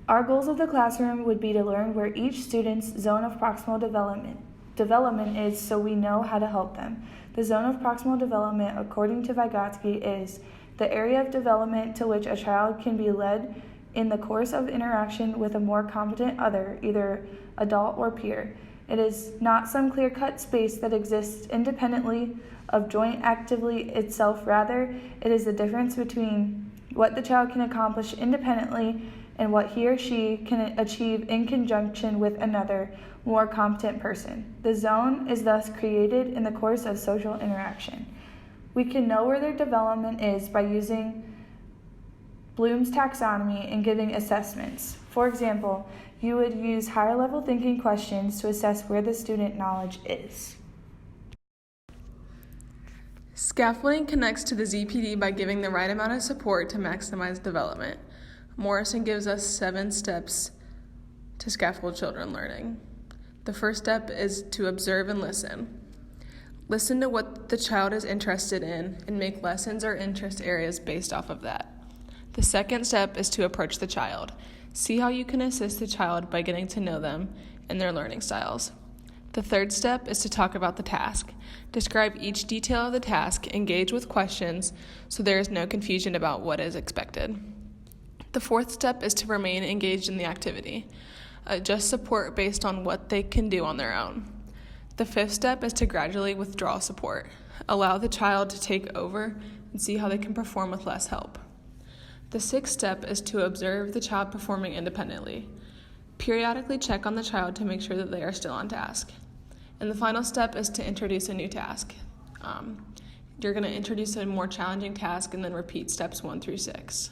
Our goals of the classroom would be to learn where each student's zone of proximal development is so we know how to help them. The zone of proximal development, according to Vygotsky, is the area of development to which a child can be led in the course of interaction with a more competent other, either adult or peer. It is not some clear-cut space that exists independently of joint activity itself. Rather, it is the difference between what the child can accomplish independently and what he or she can achieve in conjunction with another, more competent person. The zone is thus created in the course of social interaction. We can know where their development is by using Bloom's taxonomy and giving assessments. For example, you would use higher level thinking questions to assess where the student knowledge is. Scaffolding connects to the ZPD by giving the right amount of support to maximize development. Morrison gives us 7 steps to scaffold children learning. The first step is to observe and listen. Listen to what the child is interested in and make lessons or interest areas based off of that. The second step is to approach the child. See how you can assist the child by getting to know them and their learning styles. The third step is to talk about the task. Describe each detail of the task, engage with questions so there is no confusion about what is expected. The fourth step is to remain engaged in the activity. Adjust support based on what they can do on their own. The fifth step is to gradually withdraw support. Allow the child to take over and see how they can perform with less help. The sixth step is to observe the child performing independently. Periodically check on the child to make sure that they are still on task. And the final step is to introduce a new task. You're going to introduce a more challenging task and then repeat steps 1 through 6.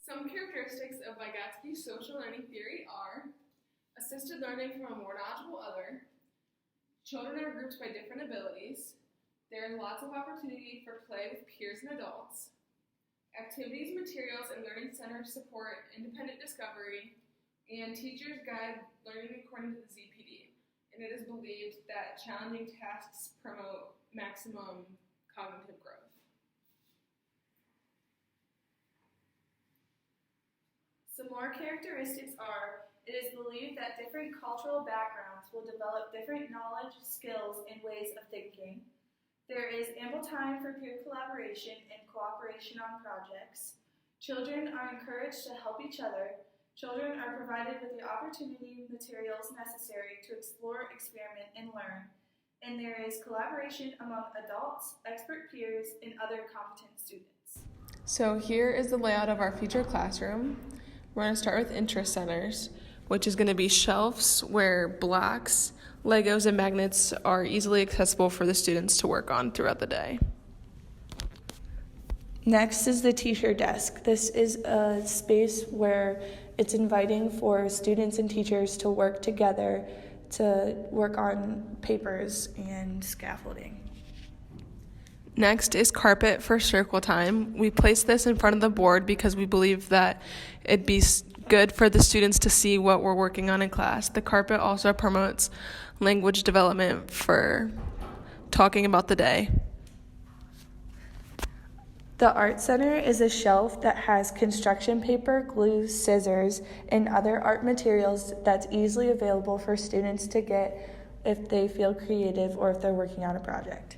Some characteristics of Vygotsky's social learning theory are assisted learning from a more knowledgeable other, children are grouped by different abilities, there is lots of opportunity for play with peers and adults, activities, materials, and learning centers support independent discovery, and teachers guide learning according to the ZPD. And it is believed that challenging tasks promote maximum cognitive growth. Some more characteristics are: it is believed that different cultural backgrounds will develop different knowledge, skills, and ways of thinking. There is ample time for peer collaboration and cooperation on projects. Children are encouraged to help each other. Children are provided with the opportunity and materials necessary to explore, experiment, and learn. And there is collaboration among adults, expert peers, and other competent students. So here is the layout of our future classroom. We're going to start with interest centers, which is going to be shelves where blocks, Legos, and magnets are easily accessible for the students to work on throughout the day. Next is the teacher desk. This is a space where it's inviting for students and teachers to work together to work on papers and scaffolding. Next is carpet for circle time. We place this in front of the board because we believe that it'd be good for the students to see what we're working on in class. The carpet also promotes language development for talking about the day. The Art Center is a shelf that has construction paper, glue, scissors, and other art materials that's easily available for students to get if they feel creative or if they're working on a project.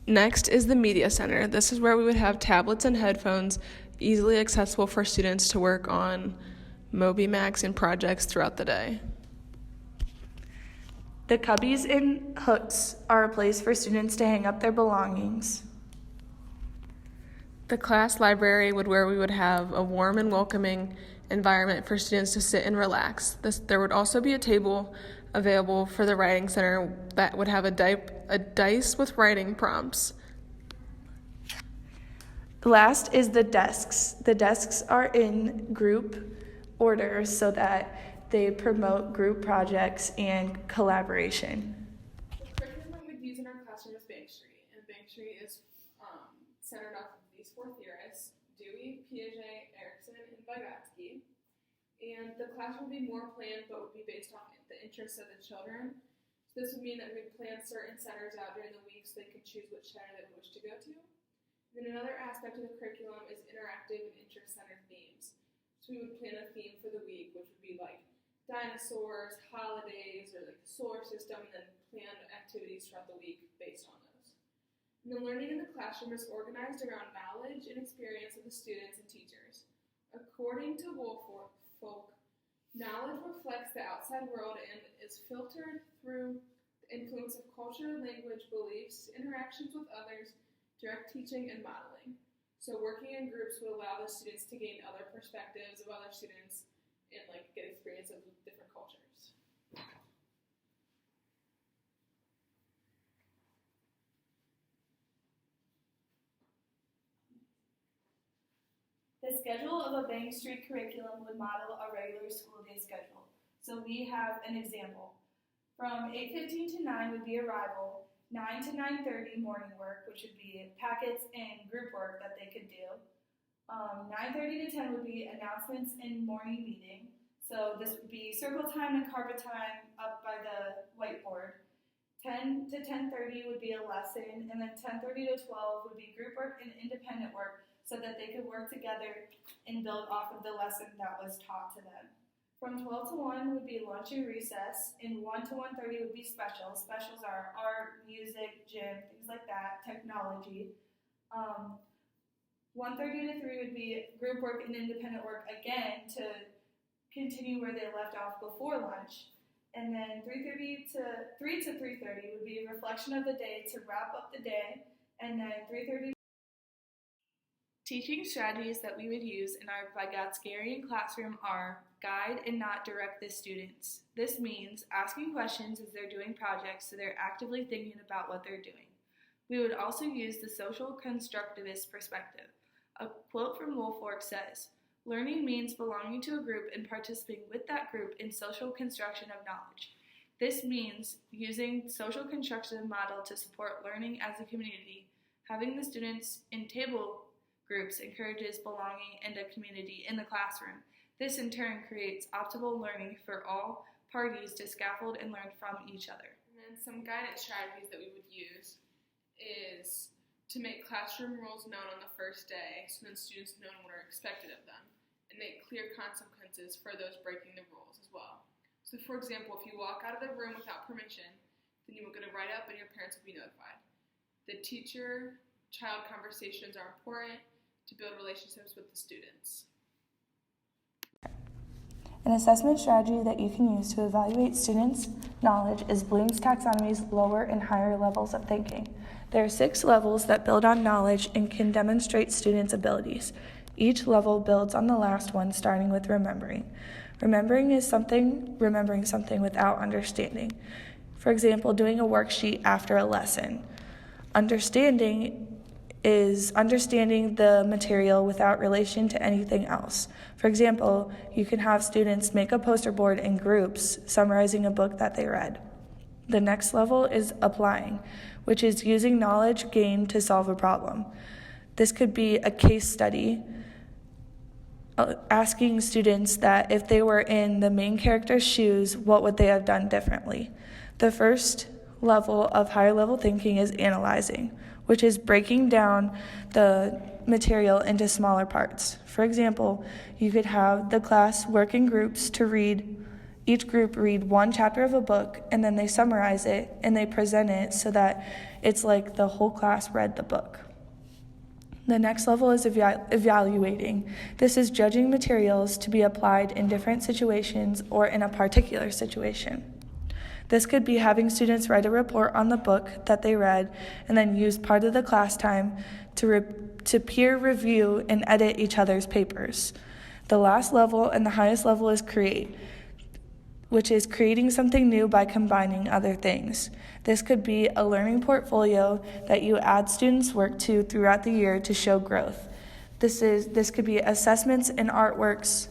Next is the Media Center. This is where we would have tablets and headphones easily accessible for students to work on MobyMax and projects throughout the day. The cubbies and hooks are a place for students to hang up their belongings. The class library where we would have a warm and welcoming environment for students to sit and relax. There would also be a table available for the writing center that would have a dice with writing prompts. Last is the desks. The desks are in group order so that they promote group projects and collaboration. The curriculum that we'd use in our classroom is Bank Street, and Bank Street is centered off of these 4 theorists: Dewey, Piaget, Erickson, and Vygotsky. And the class would be more planned, but would be based on the interests of the children. So this would mean that we'd plan certain centers out during the week so they could choose which center they wish to go to. Then another aspect of the curriculum is interactive and interest-centered themes. So we would plan a theme for the week, which would be like dinosaurs, holidays, or like the solar system, and then plan activities throughout the week based on those. And the learning in the classroom is organized around knowledge and experience of the students and teachers. According to Woolfolk, knowledge reflects the outside world and is filtered through the influence of culture, language, beliefs, interactions with others, direct teaching, and modeling. So working in groups would allow the students to gain other perspectives of other students and like get experience of different cultures. The schedule of a Bank Street curriculum would model a regular school day schedule. So we have an example. From 8:15 to 9 would be arrival, 9 to 9:30 morning work, which would be packets and group work that they could do. 9:30 to 10 would be announcements and morning meeting. So this would be circle time and carpet time up by the whiteboard. 10 to 10:30 would be a lesson, and then 10:30 to 12 would be group work and independent work so that they could work together and build off of the lesson that was taught to them. From 12 to 1 would be lunch and recess, and 1 to 1:30 would be specials. Specials are art, music, gym, things like that, technology. 1:30 to 3 would be group work and independent work again to continue where they left off before lunch. And then 3 to 3:30 would be a reflection of the day to wrap up the day. And then 3:30. Teaching strategies that we would use in our Vygotskian classroom are guide and not direct the students. This means asking questions as they're doing projects so they're actively thinking about what they're doing. We would also use the social constructivist perspective. A quote from Woolfolk says, "Learning means belonging to a group and participating with that group in social construction of knowledge." This means using social construction model to support learning as a community. Having the students in table groups encourages belonging and a community in the classroom. This in turn creates optimal learning for all parties to scaffold and learn from each other. And then some guidance strategies that we would use is to make classroom rules known on the first day so then students know what are expected of them, and make clear consequences for those breaking the rules as well. So for example, if you walk out of the room without permission, then you will get a write-up and your parents will be notified. The teacher-child conversations are important to build relationships with the students. An assessment strategy that you can use to evaluate students' knowledge is Bloom's taxonomy's lower and higher levels of thinking. There are 6 levels that build on knowledge and can demonstrate students' abilities. Each level builds on the last one, starting with remembering. Remembering something without understanding. For example, doing a worksheet after a lesson. Understanding is understanding the material without relation to anything else. For example, you can have students make a poster board in groups summarizing a book that they read. The next level is applying, which is using knowledge gained to solve a problem. This could be a case study, asking students that if they were in the main character's shoes, what would they have done differently? The first level of higher level thinking is analyzing, which is breaking down the material into smaller parts. For example, you could have the class work in groups to each group read one chapter of a book, and then they summarize it and they present it so that it's like the whole class read the book. The next level is evaluating. This is judging materials to be applied in different situations or in a particular situation. This could be having students write a report on the book that they read and then use part of the class time to peer review and edit each other's papers. The last level and the highest level is create, which is creating something new by combining other things. This could be a learning portfolio that you add students' work to throughout the year to show growth. This could be assessments and artworks,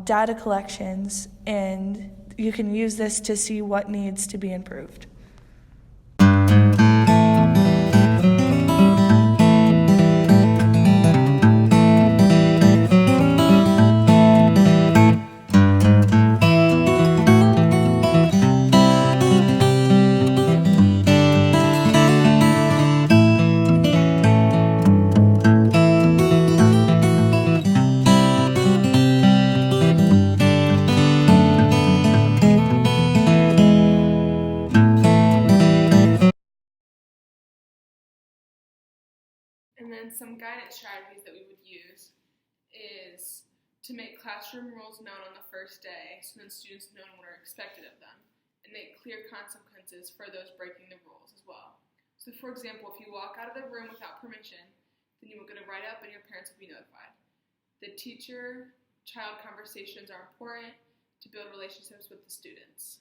data collections, and you can use this to see what needs to be improved. then some guidance strategies that we would use is to make classroom rules known on the first day so then students know what are expected of them, and make clear consequences for those breaking the rules as well. So for example, if you walk out of the room without permission, then you will get a write-up and your parents will be notified. The teacher-child conversations are important to build relationships with the students.